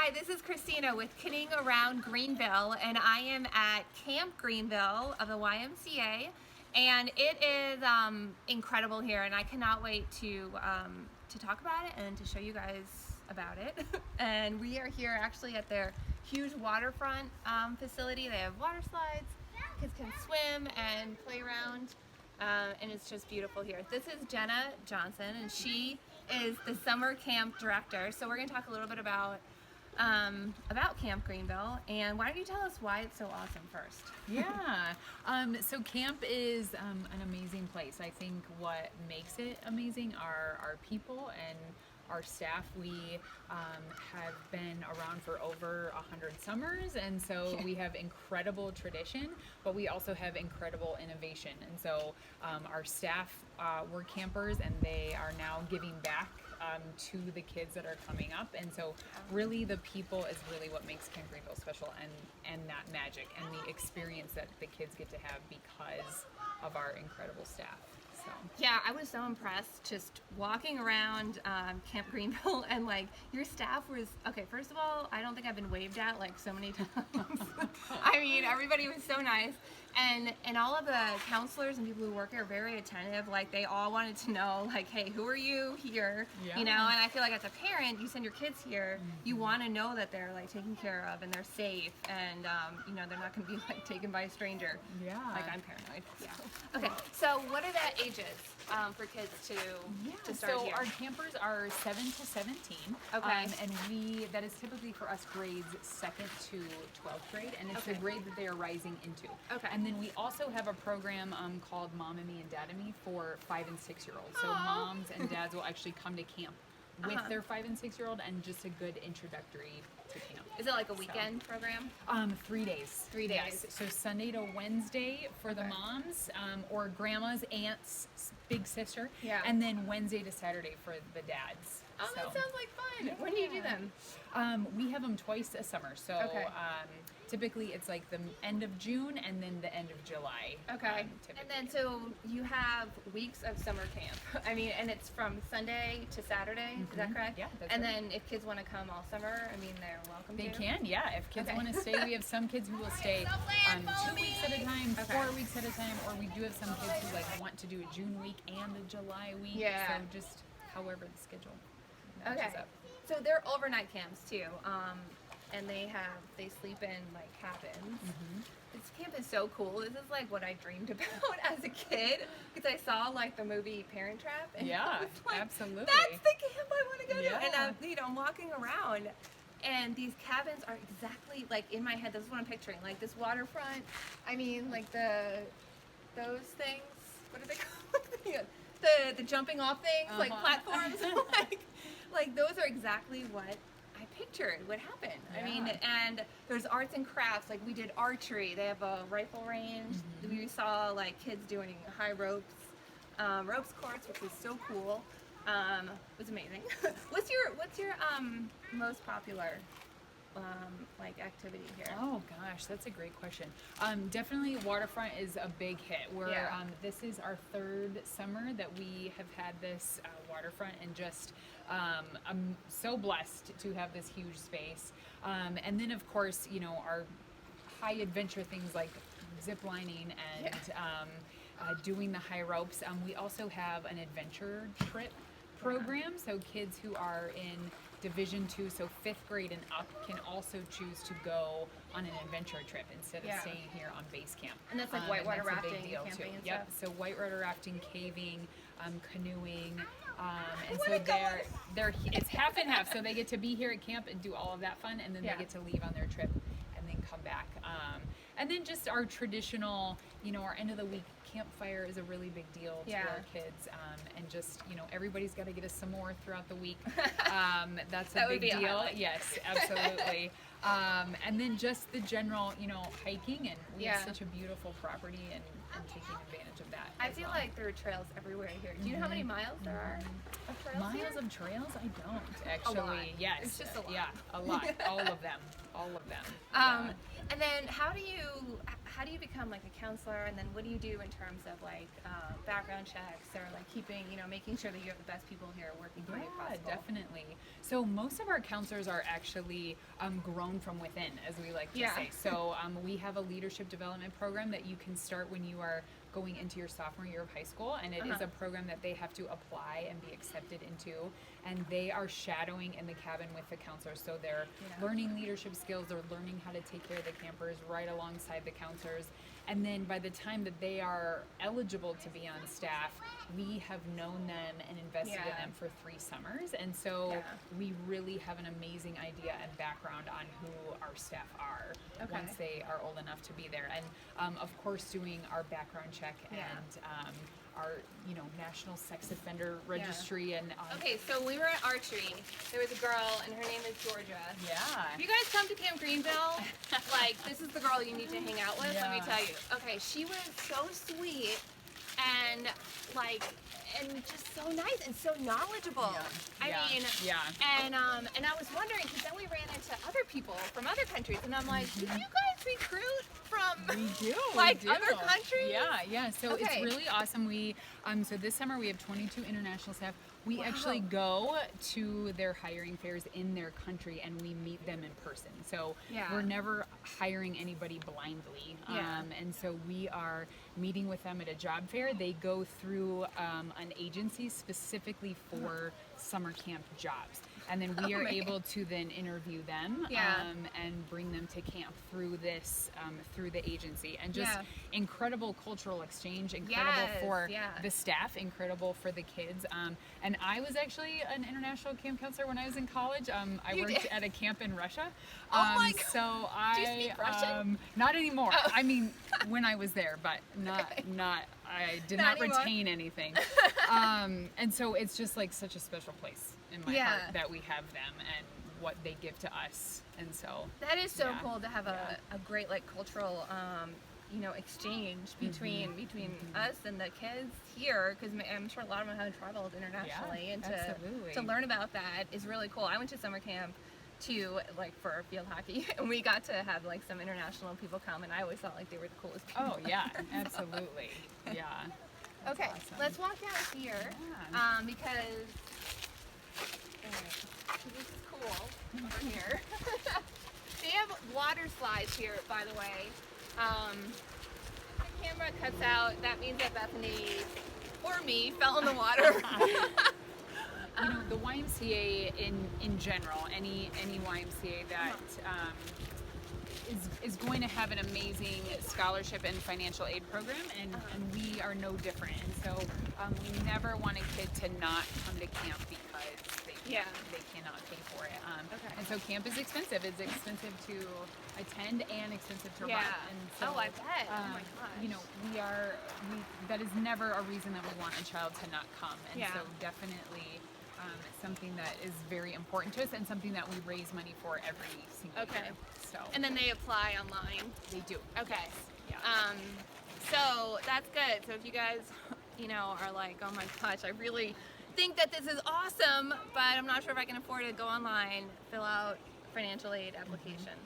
Hi, this is Christina with Canoeing Around Greenville, and I am at Camp Greenville of the YMCA, and it is incredible here, and I cannot wait to talk about it and to show you guys about it. And we are here actually at their huge waterfront facility. They have water slides, kids can swim and play around, and it's just beautiful here. This is Jenna Johnson, and she is the summer camp director. So we're going to talk a little bit about Camp Greenville, and why don't you tell us why it's so awesome first? Yeah, so camp is an amazing place. I think what makes it amazing are our people and our staff. We have been around for over 100 summers, and so we have incredible tradition, but we also have incredible innovation. And so our staff were campers, and they are now giving back to the kids that are coming up. And so really the people is really what makes Camp Greenville special, and that magic and the experience that the kids get to have because of our incredible staff. So. Yeah, I was so impressed just walking around Camp Greenville, and like your staff was, okay, first of all, I don't think I've been waved at like so many times. I mean, everybody was so nice, and all of the counselors and people who work here are very attentive. Like they all wanted to know, like, hey, who are you here? Yeah. You know, and I feel like as a parent, you send your kids here, you want to know that they're like taken care of and they're safe, and you know, they're not going to be like taken by a stranger. Yeah. Like I'm paranoid. Yeah. Okay, so what are the ages for kids to start so here? our campers are 7 to 17. Okay. And that is typically for us grades 2nd to 12th grade, and it's the grade that they are rising into. Okay. And then we also have a program called Mom and Me and Dad and Me for 5 and 6 year olds. So moms and dads will actually come to camp with their 5 and 6 year old, and just a good introductory to camp. Is it like a weekend program? 3 days. 3 days. Yes. So Sunday to Wednesday for the moms, or grandma's, aunt's, big sister. Yeah. And then Wednesday to Saturday for the dads. Oh, that sounds like fun. Yeah. When do you do them? We have them twice a summer. So typically it's like the end of June and then the end of July. Okay. And then so you have weeks of summer camp. I mean, and it's from Sunday to Saturday. Is that correct? Yeah, that's and right. then if kids want to come all summer, I mean, they're welcome They to. can, yeah. If kids want to stay, we have some kids who will stay 2 weeks at a time, 4 weeks at a time, or we do have some kids who like want to do a June week and a July week. Yeah. So just however the schedule matches up. So they're overnight camps too, and they sleep in like cabins. This camp is so cool. This is like what I dreamed about as a kid, because I saw like the movie Parent Trap, and I was like, absolutely. that's the camp I want to go Yeah. to. And you know, I'm walking around, and these cabins are exactly like in my head. This is what I'm picturing, like this waterfront. I mean, like those things. What are they called? The jumping off things, like platforms. like those are exactly what I pictured would happen. I mean, and there's arts and crafts. Like we did archery. They have a rifle range. We saw like kids doing high ropes course, which was so cool. It was amazing. What's your most popular like activity here? Oh gosh, that's a great question. Definitely waterfront is a big hit. This is our 3rd summer that we have had this waterfront, and just I'm so blessed to have this huge space. And then of course, you know, our high adventure things like zip lining and doing the high ropes. We also have an adventure trip program, so kids who are in Division 2, so 5th grade and up, can also choose to go on an adventure trip instead of staying here on base camp. And that's like whitewater rafting, a big deal camping, too. and Yep. stuff. So whitewater rafting, caving, canoeing, and wanna so go. it's half and half. So they get to be here at camp and do all of that fun, and then they get to leave on their trip and then come back. And then just our traditional, you know, our end of the week campfire is a really big deal to our kids, and just, you know, everybody's got to get us some more throughout the week. That's a big deal. Yes, absolutely. And then just the general, you know, hiking, and we have such a beautiful property, and taking advantage of that. I feel like there are trails everywhere here. Do you know how many miles there are of trails here? Miles of trails? I don't actually. A lot. Yes. It's just a lot. Yeah, a lot. All of them. All of them. And then how do you become like a counselor, and then what do you do in terms of like background checks, or like keeping, making sure that you have the best people here working for you possible? Definitely. So most of our counselors are actually grown from within, as we like to say. So we have a leadership development program that you can start when you are going into your sophomore year of high school, and it is a program that they have to apply and be accepted into, and they are shadowing in the cabin with the counselors. So they're learning leadership skills, they're learning how to take care of the campers right alongside the counselors. And then by the time that they are eligible to be on staff, we have known them and invested in them for 3 summers. And so we really have an amazing idea and background on who our staff are once they are old enough to be there. And of course, doing our background check and our national sex offender registry. And okay, so we were at archery. There was a girl, and her name is Georgia. Yeah. If you guys come to Camp Greenville, like, this is the girl you need to hang out with. Let me tell you. Okay, she was so sweet and just so nice and so knowledgeable. And I was wondering, because then we ran into other people from other countries, and I'm like, do you guys recruit from other countries? Yeah. So it's really awesome. We so this summer we have 22 international staff. We actually go to their hiring fairs in their country, and we meet them in person. So we're never hiring anybody blindly. And so we are meeting with them at a job fair. They go through an agency specifically for summer camp jobs. And then we are able to then interview them and bring them to camp through this, through the agency. And just incredible cultural exchange, incredible for the staff, incredible for the kids. And I was actually an international camp counselor when I was in college. I worked at a camp in Russia. Oh my God. So I, do you speak Russian? Not anymore. I mean, when I was there, but not I did not retain anything. And so it's just like such a special place in my heart that we have them and what they give to us. And so that is so cool to have a great like cultural exchange between us and the kids here, because I'm sure a lot of them have traveled internationally, and to learn about that is really cool. I went to summer camp too, like for field hockey, and we got to have like some international people come, and I always thought like they were the coolest people. Oh yeah, absolutely. Yeah. Okay, awesome. Let's walk out here because this is cool over here. They have water slides here, by the way. The camera cuts out. That means that Bethany or me fell in the water. The YMCA in general, any YMCA that is going to have an amazing scholarship and financial aid program, and we are no different. And so we never want a kid to not come to camp because they cannot pay for it. And so camp is expensive. It's expensive to attend and expensive to run. And so, I bet. Oh my gosh. That is never a reason that we want a child to not come. And so definitely something that is very important to us, and something that we raise money for every single year. So. And then they apply online. They do. Okay. Yes. So that's good. So if you guys, are like, oh my gosh, I really think that this is awesome, but I'm not sure if I can afford to go online, fill out financial aid application.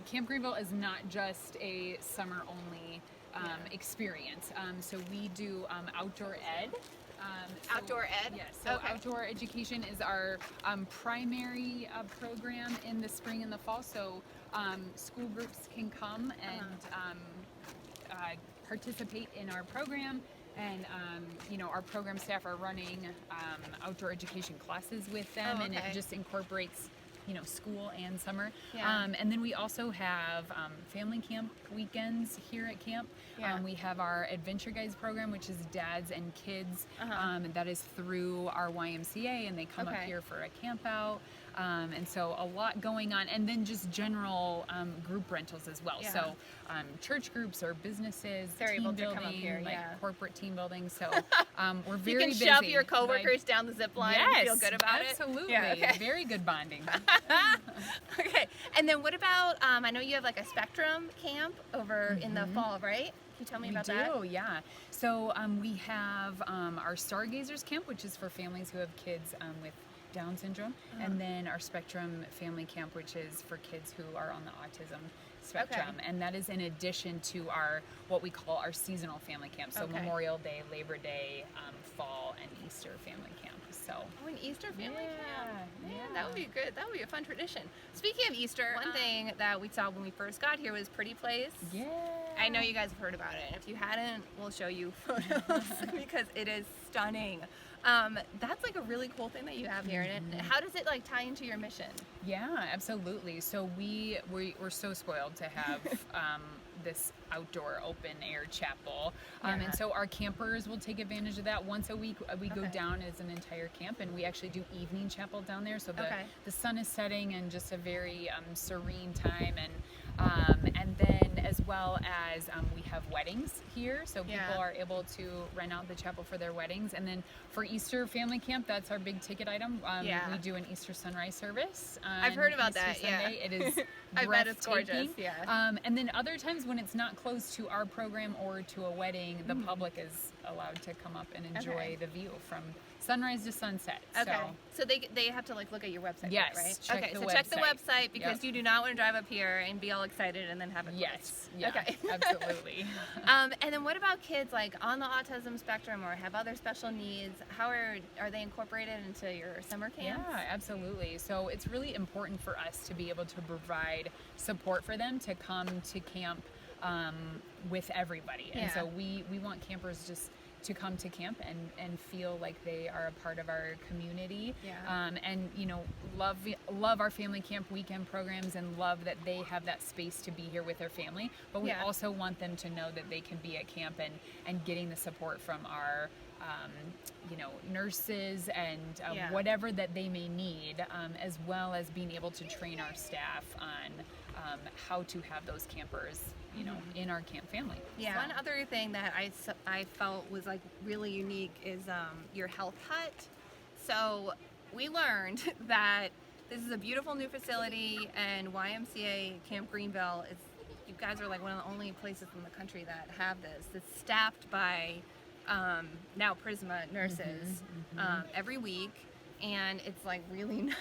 Camp Greenville is not just a summer only experience. So we do outdoor ed. Outdoor ed? Yes. So outdoor education is our primary program in the spring and the fall. So school groups can come and participate in our program. And our program staff are running outdoor education classes with them, and it just incorporates school and summer. And then we also have family camp weekends here at camp. We have our Adventure Guides program, which is dads and kids, and that is through our YMCA, and they come up here for a camp out. And so a lot going on, and then just general group rentals as well. So church groups or businesses, team building, corporate team building. So we're very busy. You can shove your coworkers down the zip line and feel good about absolutely. Very good bonding. Okay, and then what about, I know you have like a Spectrum camp over in the fall, right? Can you tell me about that? We do, yeah. So we have our Stargazers camp, which is for families who have kids with Down syndrome, and then our Spectrum Family Camp, which is for kids who are on the autism spectrum, and that is in addition to our what we call our seasonal family camp. So Memorial Day, Labor Day, fall, and Easter family camp. So an Easter family camp. Man, yeah. that would be good. That would be a fun tradition. Speaking of Easter, one thing that we saw when we first got here was Pretty Place. Yeah. I know you guys have heard about it. If you hadn't, we'll show you photos because it is stunning. That's like a really cool thing that you have here. And how does it like tie into your mission? Yeah, absolutely. So we're so spoiled to have this outdoor open air chapel. And so our campers will take advantage of that. Once a week we go down as an entire camp, and we actually do evening chapel down there. So the sun is setting and just a very serene time, and then as well as we have weddings here, so people are able to rent out the chapel for their weddings. And then for Easter family camp, that's our big ticket item. We do an Easter sunrise service. I've heard about Easter that. Sunday. It is I bet it's gorgeous. Yeah. And then other times when it's not close to our program or to a wedding, the public is allowed to come up and enjoy the view from sunrise to sunset. So they have to like look at your website, yes, right? check the check the website. website because you do not want to drive up here and be all excited and then have it Yes. closed. Yeah, Okay. absolutely. And then what about kids like on the autism spectrum or have other special needs? How are they incorporated into your summer camps? Yeah, absolutely. So it's really important for us to be able to provide support for them to come to camp with everybody. And so we want campers just to come to camp and feel like they are a part of our community. And love our family camp weekend programs and love that they have that space to be here with their family, but we also want them to know that they can be at camp and getting the support from our nurses and whatever that they may need, as well as being able to train our staff on how to have those campers in our camp family. Yeah. One other thing that I felt was like really unique is your health hut. So we learned that this is a beautiful new facility, and YMCA Camp Greenville is. You guys are like one of the only places in the country that have this. It's staffed by now Prisma nurses every week. And it's like really nice.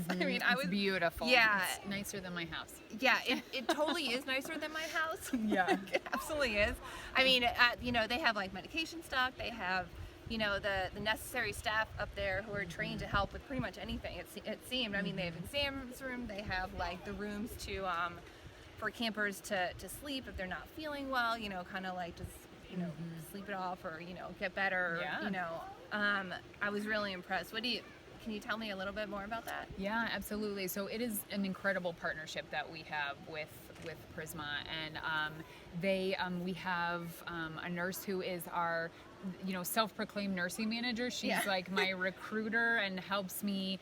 I mean, it's beautiful. Yeah, it's nicer than my house. Yeah, it totally is nicer than my house. Yeah, it absolutely is. I mean, they have like medication stock. They have, the necessary staff up there who are trained to help with pretty much anything. It seemed. I mean, they have exams room. They have like the rooms to for campers to sleep if they're not feeling well. Kind of like just sleep it off or get better. Yeah. I was really impressed. Can you tell me a little bit more about that? Yeah, absolutely. So it is an incredible partnership that we have with Prisma, and we have a nurse who is our self-proclaimed nursing manager. She's like my recruiter and helps me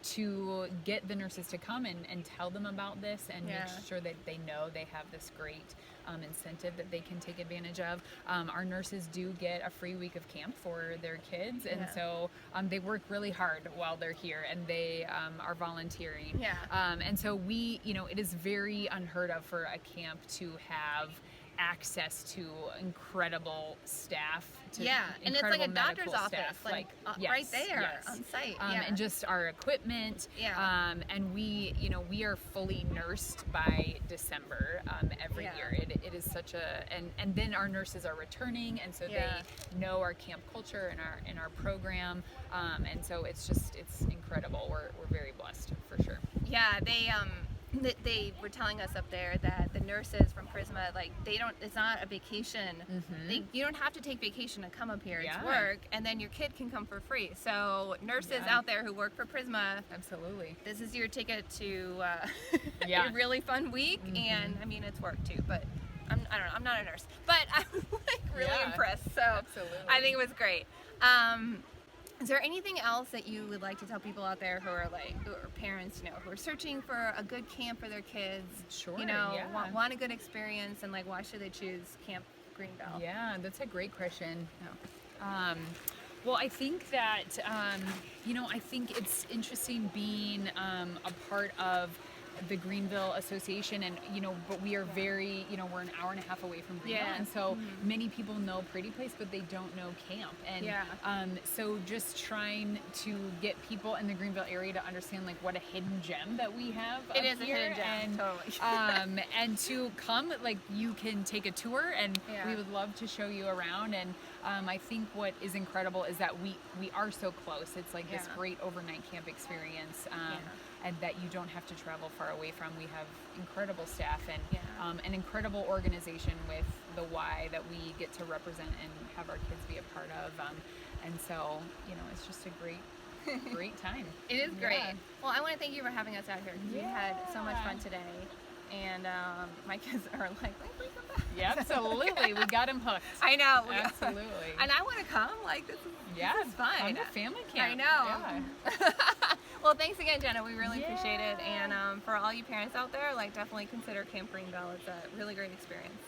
to get the nurses to come and tell them about this and make sure that they know they have this great incentive that they can take advantage of. Our nurses do get a free week of camp for their kids, and so they work really hard while they're here, and they are volunteering. And so it is very unheard of for a camp to have access to incredible staff. And it's like a doctor's office, right there on site. And just our equipment. And we are fully nursed by December every year. It is such and then our nurses are returning, and so they know our camp culture and our program. And so it's incredible. We're very blessed for sure. Yeah, they were telling us up there that the nurses from Prisma, it's not a vacation. You don't have to take vacation to come up here. It's work, and then your kid can come for free. So nurses out there who work for Prisma, absolutely, this is your ticket to a really fun week. And I mean, it's work too, but I don't know, I'm not a nurse, but I'm really impressed. So absolutely. I think it was great. Is there anything else that you would like to tell people out there who are parents, who are searching for a good camp for their kids? Sure. Want a good experience, and why should they choose Camp Greenville? Yeah, that's a great question. Well, I think that I think it's interesting being a part of the Greenville Association, and but we are very, we're an hour and a half away from Greenville, Yeah. and so many people know Pretty Place, but they don't know camp, and so just trying to get people in the Greenville area to understand like what a hidden gem that we have. It up is a here, hidden gem, and, totally. and to come, like you can take a tour, and Yeah. we would love to show you around. And I think what is incredible is that we are so close. It's like this Yeah. great overnight camp experience. Yeah. And that you don't have to travel far away from. We have incredible staff and Yeah. an incredible organization with the Y that we get to represent and have our kids be a part of. And so, it's just a great time. It is great. Yeah. Well, I want to thank you for having us out here because we had so much fun today. And my kids are like, please come back. Yeah, absolutely. We got him hooked. I know. Absolutely. And I want to come. Like, this is fun. Come to family camp. I know. Yeah. Well, thanks again, Jenna. We really appreciate it. And for all you parents out there, like, definitely consider Camp Greenville. It's a really great experience.